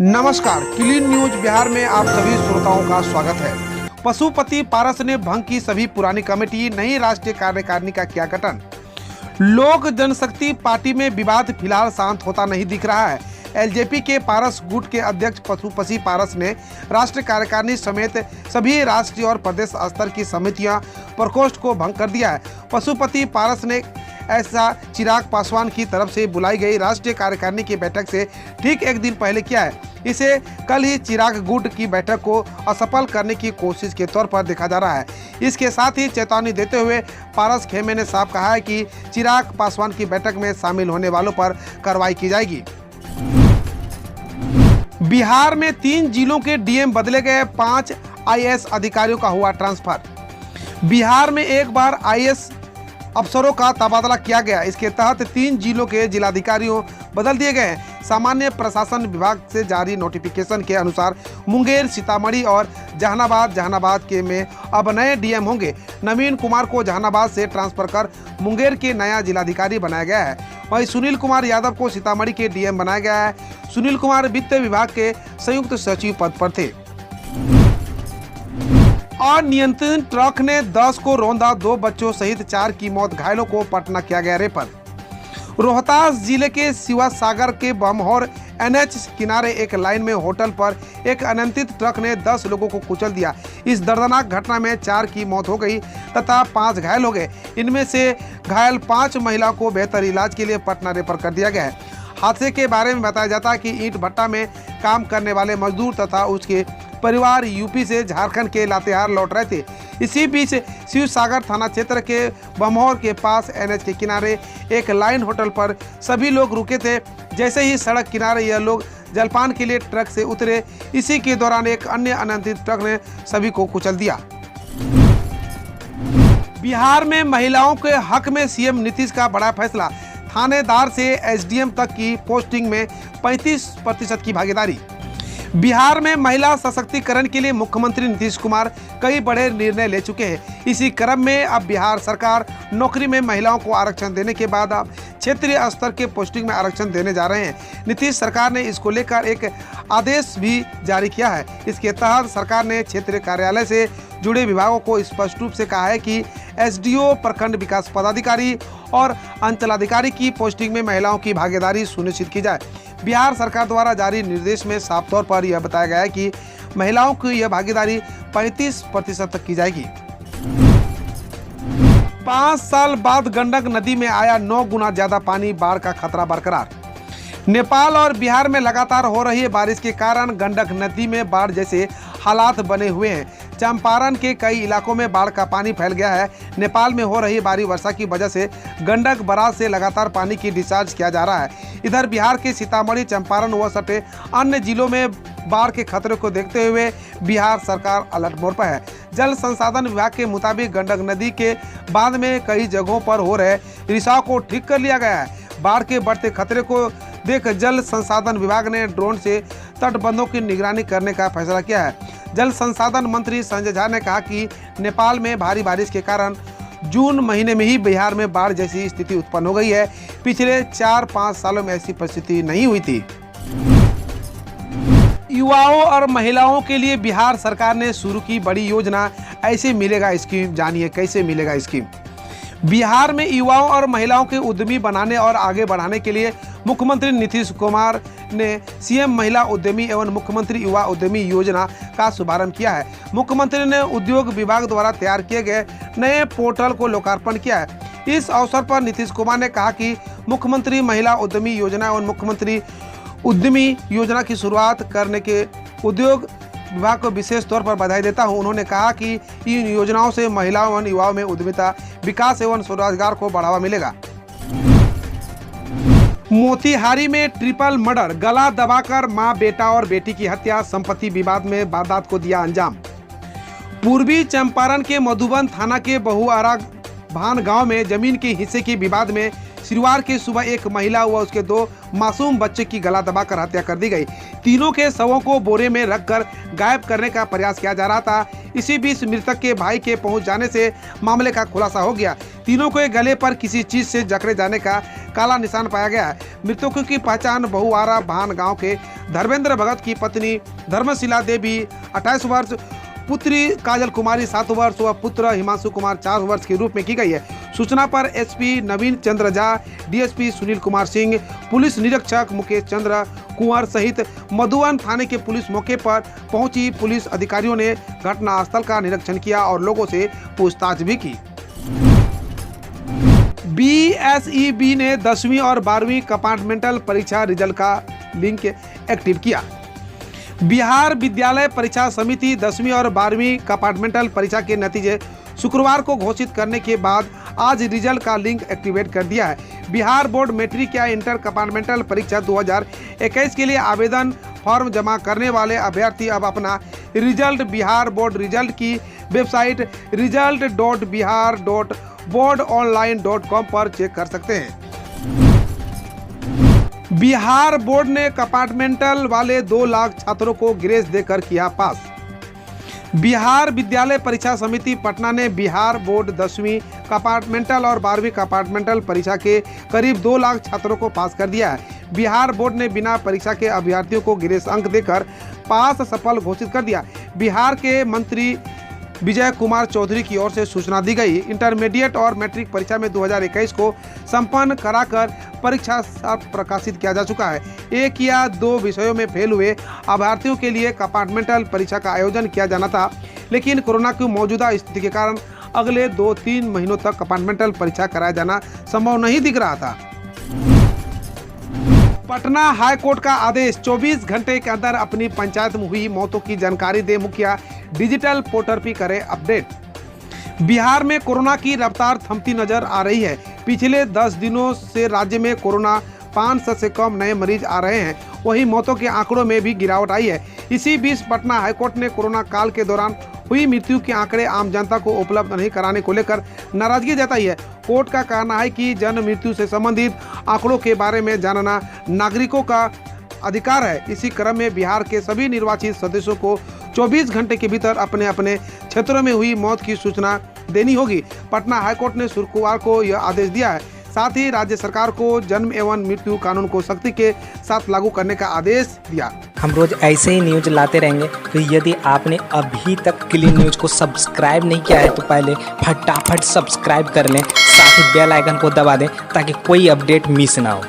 नमस्कार, clean news Bihar में आप सभी श्रोताओं का स्वागत है। पशुपति पारस ने भंग की सभी पुरानी कमेटी, नई राष्ट्रीय कार्यकारिणी का किया गठन। लोक जनशक्ति पार्टी में विवाद फिलहाल शांत होता नहीं दिख रहा है। एलजेपी के पारस गुट के अध्यक्ष पशुपति पारस ने राष्ट्रीय कार्यकारिणी समेत सभी राष्ट्रीय और प्रदेश स्तर की समितियां प्रकोष्ठ को भंग कर दिया है। पशुपति पारस ने ऐसा चिराग पासवान की तरफ से बुलाई गई राष्ट्रीय कार्यकारिणी की बैठक से ठीक एक दिन पहले किया है। इसे कल ही चिराग गुट की बैठक को असफल करने की कोशिश के तौर पर देखा जा रहा है। इसके साथ ही चेतावनी देते हुए पारस खेमे ने साफ कहा है कि चिराग पासवान की बैठक में शामिल होने वालों पर कार्रवाई की जाएगी। बिहार में 3 जिलों के डीएम बदले गए, 5 आईएएस अधिकारियों का हुआ ट्रांसफर। बिहार में एक बार आईएएस अफसरों का तबादला किया गया। इसके तहत 3 जिलों के जिलाधिकारियों बदल दिए गए हैं। सामान्य प्रशासन विभाग से जारी नोटिफिकेशन के अनुसार मुंगेर, सीतामढ़ी और जहानाबाद के में अब नए डीएम होंगे। नवीन कुमार को जहानाबाद से ट्रांसफर कर मुंगेर के नया जिलाधिकारी बनाया गया है। वहीं सुनील कुमार यादव को सीतामढ़ी के डीएम बनाया गया है। सुनील कुमार वित्त विभाग के संयुक्त सचिव पद पर थे। अनियंत्रित ट्रक ने 10 को रौंदा, 2 बच्चों सहित 4 की मौत, घायलों को पटना किया गया रेफर। रोहतास जिले के शिवा सागर के बमहौर एनएच किनारे एक लाइन में होटल पर एक अनियंत्रित ट्रक ने 10 लोगों को कुचल दिया। इस दर्दनाक घटना में 4 की मौत हो गई तथा 5 घायल हो गए। इनमें से घायल 5 महिलाओं को बेहतर इलाज के लिए पटना रेफर कर दिया गया है। हादसे के बारे में बताया जाता है कि ईंट भट्टा में काम करने वाले मजदूर तथा उसके परिवार यूपी से झारखंड के लातेहार लौट रहे थे। इसी बीच शिव सागर थाना क्षेत्र के बमहौर के पास एनएच के किनारे एक लाइन होटल पर सभी लोग रुके थे। जैसे ही सड़क किनारे यह लोग जलपान के लिए ट्रक से उतरे, इसी के दौरान एक अन्य अनियंत्रित ट्रक ने सभी को कुचल दिया। बिहार में महिलाओं के हक में सीएम नीतीश का बड़ा फैसला। थानेदार से एसडीएम तक की पोस्टिंग में 35% की भागीदारी। बिहार में महिला सशक्तिकरण के लिए मुख्यमंत्री नीतीश कुमार कई बड़े निर्णय ले चुके हैं। इसी क्रम में अब बिहार सरकार नौकरी में महिलाओं को आरक्षण देने के बाद अब क्षेत्रीय स्तर के पोस्टिंग में आरक्षण देने जा रहे हैं। नीतीश सरकार ने इसको लेकर एक आदेश भी जारी किया है। इसके तहत सरकार ने क्षेत्रीय कार्यालय से जुड़े विभागों को स्पष्ट रूप से कहा है कि एसडीओ, प्रखंड विकास पदाधिकारी और अंचलाधिकारी की पोस्टिंग में महिलाओं की भागीदारी सुनिश्चित की जाए। बिहार सरकार द्वारा जारी निर्देश में साफ तौर पर यह बताया गया है कि महिलाओं की यह भागीदारी 35% तक की जाएगी। 5 साल बाद गंडक नदी में आया 9 गुना ज्यादा पानी, बाढ़ का खतरा बरकरार। नेपाल और बिहार में लगातार हो रही बारिश के कारण गंडक नदी में बाढ़ जैसे हालात बने हुए हैं। चंपारण के कई इलाकों में बाढ़ का पानी फैल गया है। नेपाल में हो रही भारी वर्षा की वजह से गंडक बराज से लगातार पानी की डिस्चार्ज किया जा रहा है। इधर बिहार के सीतामढ़ी, चंपारण व सटे अन्य जिलों में बाढ़ के खतरे को देखते हुए बिहार सरकार अलर्ट मोड पर है। जल संसाधन विभाग के मुताबिक गंडक नदी के बांध में कई जगहों पर हो रहे रिसाव को ठीक कर लिया गया है। बाढ़ के बढ़ते खतरे को देख जल संसाधन विभाग ने ड्रोन से तटबंधों की निगरानी करने का फैसला किया है। जल संसाधन मंत्री संजय झा ने कहा कि नेपाल में भारी बारिश के कारण जून महीने में ही बिहार में बाढ़ जैसी स्थिति उत्पन्न हो गई है। पिछले 4-5 सालों में ऐसी परिस्थिति नहीं हुई थी। युवाओं और महिलाओं के लिए बिहार सरकार ने शुरू की बड़ी योजना, ऐसे मिलेगा स्कीम। जानिए कैसे मिलेगा स्कीम। बिहार में युवाओं और महिलाओं के उद्यमी बनाने और आगे बढ़ाने के लिए मुख्यमंत्री नीतीश कुमार ने सीएम महिला उद्यमी एवं मुख्यमंत्री युवा उद्यमी योजना का शुभारंभ किया है। मुख्यमंत्री ने उद्योग विभाग द्वारा तैयार किए गए नए पोर्टल को लोकार्पण किया है। इस अवसर पर नीतीश कुमार ने कहा कि मुख्यमंत्री महिला उद्यमी योजना एवं मुख्यमंत्री उद्यमी योजना की शुरुआत करने के उद्योग विभाग को विशेष तौर पर बधाई देता हूं। उन्होंने कहा कि इन योजनाओं से महिलाओं एवं युवाओं में उद्यमिता, विकास एवं स्वरोजगार को बढ़ावा मिलेगा। मोतिहारी में ट्रिपल मर्डर, गला दबाकर मां, बेटा और बेटी की हत्या, संपत्ति विवाद में वारदात को दिया अंजाम। पूर्वी चंपारण के मधुबन थाना के बहुआरा भान गांव में जमीन के हिस्से के विवाद में शुक्रवार की सुबह एक महिला व उसके 2 मासूम बच्चे की गला दबाकर हत्या कर दी गई। तीनों के शवों को बोरे में रखकर गायब करने का प्रयास किया जा रहा था। इसी बीच मृतक के भाई के पहुंच जाने से मामले का खुलासा हो गया। तीनों के गले पर किसी चीज से जकड़े जाने का काला निशान पाया गया है। मृतकों की पहचान बहुआरा भान गांव के धर्मेंद्र भगत की पत्नी धर्मशिला देवी 28 वर्ष, पुत्री काजल कुमारी 7 वर्ष व पुत्र हिमांशु कुमार 4 वर्ष के रूप में की गई है। सूचना पर एसपी नवीन चंद्र झा, डीएसपी सुनील कुमार सिंह, पुलिस निरीक्षक मुकेश चंद्र कुंवर सहित मधुबन थाने के पुलिस मौके पर पहुंची। पुलिस अधिकारियों ने घटनास्थल का निरीक्षण किया और लोगों से पूछताछ भी की। बीएसईबी ने 10वीं और 12वीं कंपार्टमेंटल परीक्षा रिजल्ट का लिंक एक्टिव किया। बिहार विद्यालय परीक्षा समिति 10वीं और 12वीं कंपार्टमेंटल परीक्षा के नतीजे शुक्रवार को घोषित करने के बाद आज रिजल्ट का लिंक एक्टिवेट कर दिया है। बिहार बोर्ड मैट्रिक या इंटर कंपार्टमेंटल परीक्षा 2021 के लिए आवेदन फॉर्म जमा करने वाले अभ्यर्थी अब अपना रिजल्ट बिहार बोर्ड रिजल्ट की वेबसाइट result.bihar.boardonline.com पर चेक कर सकते हैं। बिहार बोर्ड ने कंपार्टमेंटल वाले 2 लाख छात्रों को ग्रेस देकर किया पास। बिहार विद्यालय परीक्षा समिति पटना ने बिहार बोर्ड 10वीं कंपार्टमेंटल और 12वीं कंपार्टमेंटल परीक्षा के करीब 2 लाख छात्रों को पास कर दिया है। बिहार बोर्ड ने बिना परीक्षा के अभ्यर्थियों को ग्रेस अंक देकर पास सफल घोषित कर दिया। बिहार के मंत्री विजय कुमार चौधरी की ओर से सूचना दी गई। इंटरमीडिएट और मैट्रिक परीक्षा में 2021 को संपन्न कराकर परीक्षा प्रकाशित किया जा चुका है। 1 या 2 विषयों में फेल हुए अभ्यर्थियों के लिए कंपार्टमेंटल परीक्षा का आयोजन किया जाना था, लेकिन कोरोना की मौजूदा स्थिति के कारण अगले 2-3 महीनों तक कंपार्टमेंटल परीक्षा कराया जाना संभव नहीं दिख रहा था। पटना हाई कोर्ट का आदेश, 24 घंटे के अंदर अपनी पंचायत में हुई मौतों की जानकारी दे मुखिया, डिजिटल पोर्टल पर करे अपडेट। बिहार में कोरोना की रफ्तार थमती नजर आ रही है। पिछले 10 दिनों से राज्य में कोरोना 500 से कम नए मरीज आ रहे हैं। वहीं मौतों के आंकड़ों में भी गिरावट आई है। इसी बीच पटना हाईकोर्ट ने कोरोना काल के दौरान हुई मृत्यु के आंकड़े आम जनता को उपलब्ध नहीं कराने को लेकर नाराजगी जताई है। कोर्ट का कहना है कि जन मृत्यु से संबंधित आंकड़ों के बारे में जानना नागरिकों का अधिकार है। इसी क्रम में बिहार के सभी निर्वाचित सदस्यों को 24 घंटे के भीतर अपने अपने क्षेत्रों में हुई मौत की सूचना देनी होगी। पटना हाईकोर्ट ने शुक्रवार को यह आदेश दिया है। साथ ही राज्य सरकार को जन्म एवं मृत्यु कानून को सख्ती के साथ लागू करने का आदेश दिया। हम रोज ऐसे ही न्यूज लाते रहेंगे, तो यदि आपने अभी तक क्लीन न्यूज को सब्सक्राइब नहीं किया है तो पहले फटाफट सब्सक्राइब कर लें, साथ ही बेल आइकन को दबा दें ताकि कोई अपडेट मिस ना हो।